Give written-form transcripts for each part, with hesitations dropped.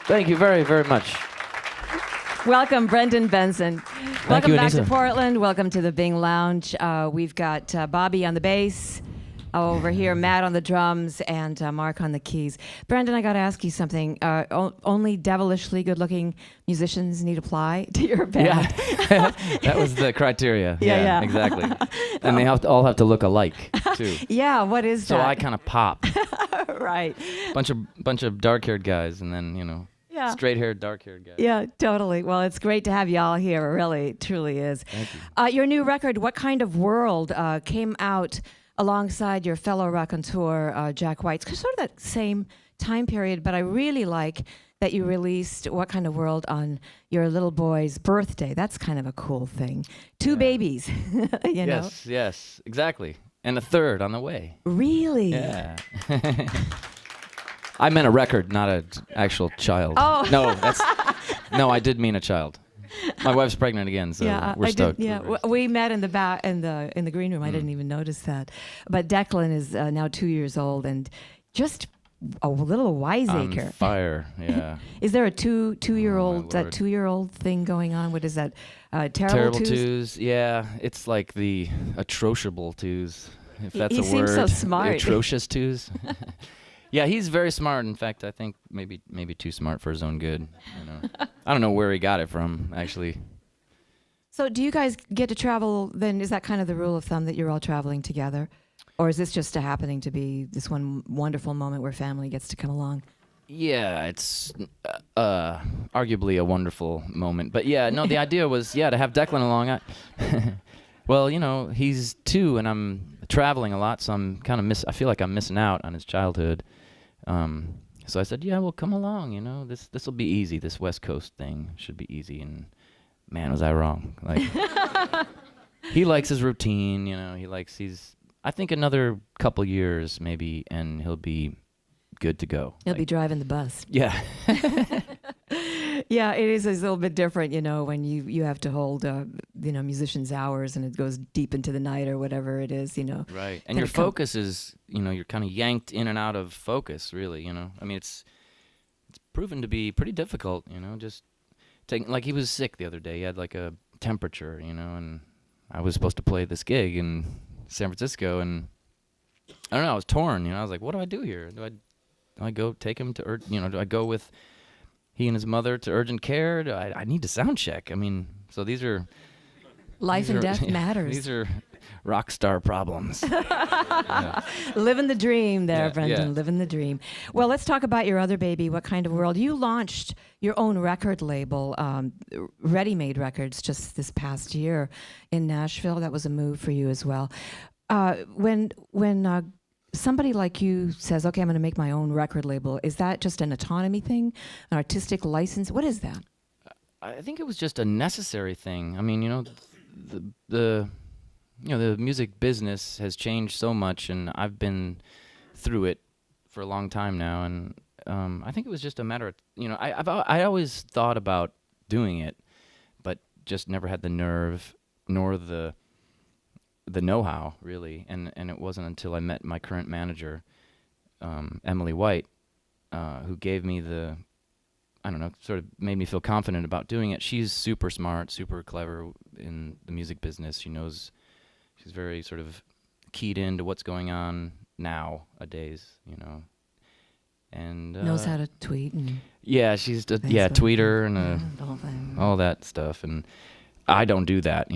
Thank you very, very much. Welcome, Brendan Benson. Welcome Welcome back Anita. to Portland. Welcome to the Bing Lounge. We've got Bobby on the bass, over here Matt on the drums, and Mark on the keys. Brendan, I got to ask you something. Only devilishly good-looking musicians need apply to your band. Yeah, that was the criteria. Yeah. Exactly. And they all have to look alike too. Yeah, what is So that? I kind of pop. Right. Bunch of dark-haired guys, and then Yeah. straight-haired, dark-haired guys. Yeah, totally. Well, it's great to have you all here. It really, truly is. Thank you. Your new record, What Kind of World, came out alongside your fellow raconteur, Jack White. It's sort of that same time period, but I really like that you released What Kind of World on your little boy's birthday. That's kind of a cool thing. Two babies, you know? Yes, exactly. And a third on the way. Really? Yeah. I meant a record, not an actual child. Oh. No, I did mean a child. My wife's pregnant again, so we're stoked. We met in the back in the green room. I didn't even notice that. But Declan is now 2 years old and just a little wiseacre. On fire, yeah. Is there a two-year-old Lord. 2-year-old thing going on? What is that? Terrible twos? twos, yeah. It's like the atrociable twos, if that's He a word. seems so smart. Atrocious twos. Yeah, he's very smart. In fact, I think maybe too smart for his own good. I don't know where he got it from, actually. So do you guys get to travel then? Is that kind of the rule of thumb that you're all traveling together? Or is this just happening to be this one wonderful moment where family gets to come along? Yeah, it's arguably a wonderful moment. But yeah, no, the idea was, to have Declan along. Well, he's 2 and I'm traveling a lot, so I'm kind of I feel like I'm missing out on his childhood. So I said, well, come along, this will be easy. This West Coast thing should be easy. And man, was I wrong. Like, he likes his routine, I think another couple years maybe, and he'll be good to go. He'll be driving the bus. Yeah. Yeah, it is a little bit different, when you have to hold, musicians' hours and it goes deep into the night or whatever it is, Right. And your focus is, you're kind of yanked in and out of focus, really, I mean, it's proven to be pretty difficult, just taking, like he was sick the other day. He had like a temperature, and I was supposed to play this gig in San Francisco, and I don't know, I was torn, I was like, what do I do here? Do I go take him to, do I go with he and his mother to urgent care? I need to sound check. I mean, so these are... Life and death matters. These are rock star problems. Living the dream there, Brendan, yeah. living the dream. Well, let's talk about your other baby, What Kind of World. You launched your own record label, Ready Made Records, just this past year in Nashville. That was a move for you as well. When somebody like you says, okay, I'm going to make my own record label, is that just an autonomy thing, an artistic license? What is that? I think it was just a necessary thing. I mean, the music business has changed so much, and I've been through it for a long time now, and I think it was just a matter of, I always thought about doing it, but just never had the nerve nor the know-how, really, and it wasn't until I met my current manager, Emily White, who gave me sort of made me feel confident about doing it. She's super smart, super clever in the music business. She's very sort of keyed into what's going on nowadays, and Knows how to tweet and she's Facebook. tweeter and the whole thing. all that stuff, and I don't do that.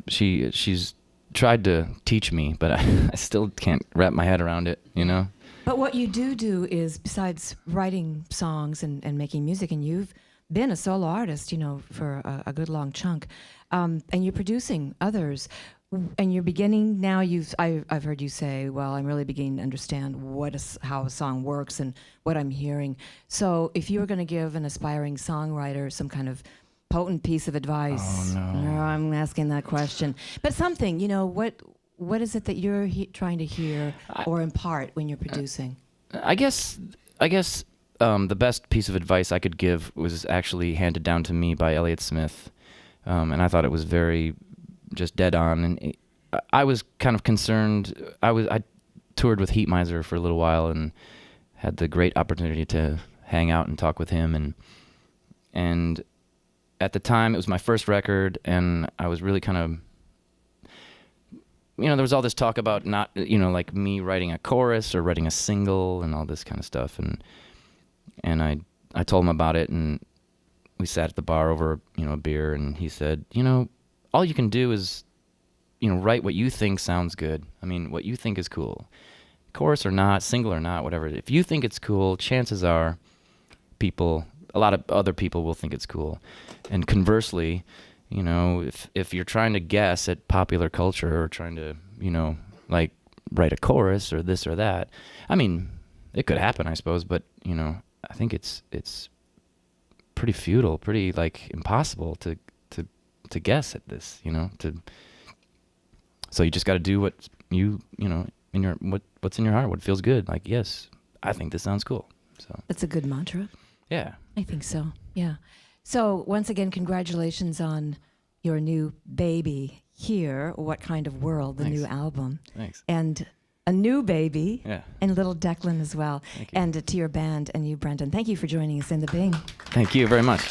She's tried to teach me, but I still can't wrap my head around it, But what you do is, besides writing songs and making music, and you've been a solo artist, for a good long chunk, and you're producing others, and you're beginning now. I've heard you say, well, I'm really beginning to understand how a song works and what I'm hearing. So if you were going to give an aspiring songwriter some kind of potent piece of advice, I'm asking that question, but something, what is it that you're trying to hear or impart when you're producing? I guess the best piece of advice I could give was actually handed down to me by Elliott Smith, and I thought it was very just dead on. And I was kind of concerned. I toured with Heat Miser for a little while and had the great opportunity to hang out and talk with him. And at the time, it was my first record, and I was really kind of, there was all this talk about not, like me writing a chorus or writing a single and all this kind of stuff. And I told him about it, and we sat at the bar over, a beer, and he said, all you can do is, write what you think sounds good. I mean, what you think is cool. Chorus or not, single or not, whatever. If you think it's cool, chances are a lot of other people will think it's cool. And conversely, if you're trying to guess at popular culture or trying to, like write a chorus or this or that, I mean, it could happen, I suppose, but, I think it's pretty futile, pretty like impossible to guess at this, so you just got to do what what's in your heart, what feels good. Like, yes, I think this sounds cool. So That's a good mantra. yeah. I think so. Yeah. So once again, congratulations on your new baby here. What Kind of World, the Thanks. new album. Thanks. And a new baby. Yeah. And little Declan as well. Thank you. And to your band and you, Brendan. Thank you for joining us in the Bing. Thank you very much.